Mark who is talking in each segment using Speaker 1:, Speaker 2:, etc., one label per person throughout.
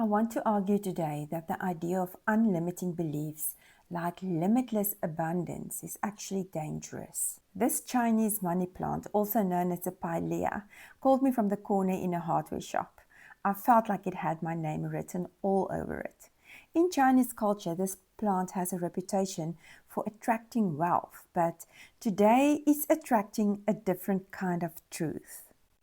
Speaker 1: I want to argue today that the idea of unlimiting beliefs, like limitless abundance, is actually dangerous. This Chinese money plant, also known as a pilea, called me from the corner in a hardware shop. I felt like it had my name written all over it. In Chinese culture, this plant has a reputation for attracting wealth, but today it's attracting a different kind of truth.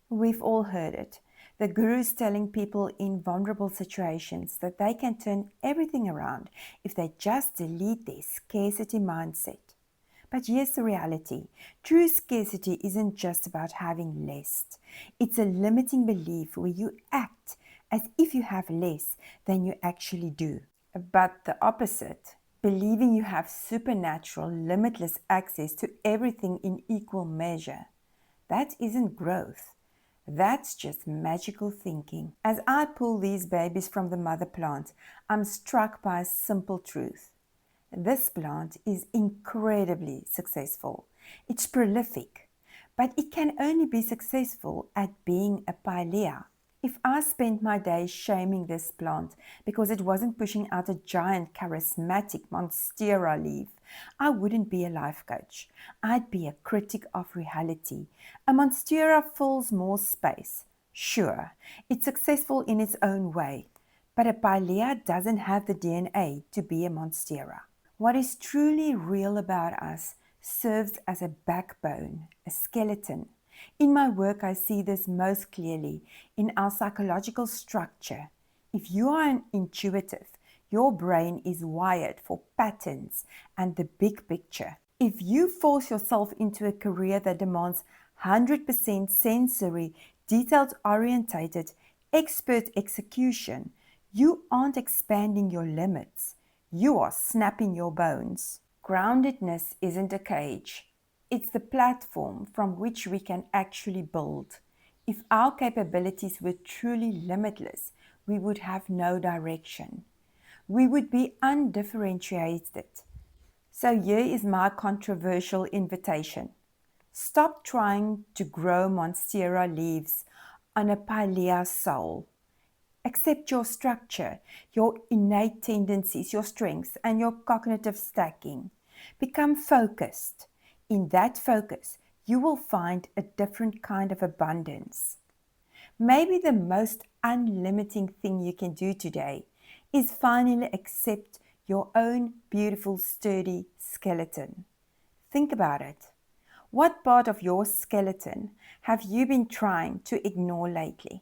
Speaker 1: We've all heard it. The gurus telling people in vulnerable situations that they can turn everything around if they just delete their scarcity mindset. But here's the reality. True scarcity isn't just about having less. It's a limiting belief where you act as if you have less than you actually do. But the opposite, believing you have supernatural, limitless access to everything in equal measure, that isn't growth. That's just magical thinking. As I pull these babies from the mother plant, I'm struck by a simple truth. This plant is incredibly successful. It's prolific, but it can only be successful at being a pilea. If I spent my days shaming this plant because it wasn't pushing out a giant charismatic monstera leaf, I wouldn't be a life coach. I'd be a critic of reality. A monstera fills more space. Sure, it's successful in its own way, but a pilea doesn't have the DNA to be a monstera. What is truly real about us serves as a backbone, a skeleton. In my work, I see this most clearly in our psychological structure. If you are an intuitive, your brain is wired for patterns and the big picture. If you force yourself into a career that demands 100% sensory, detailed-orientated, expert execution, you aren't expanding your limits. You are snapping your bones. Groundedness isn't a cage. It's the platform from which we can actually build. If our capabilities were truly limitless, we would have no direction. We would be undifferentiated. So here is my controversial invitation. Stop trying to grow monstera leaves on a pilea soul. Accept your structure, your innate tendencies, your strengths, and your cognitive stacking. Become focused. In that focus, you will find a different kind of abundance. Maybe the most unlimiting thing you can do today is finally accept your own beautiful, sturdy skeleton. Think about it. What part of your skeleton have you been trying to ignore lately?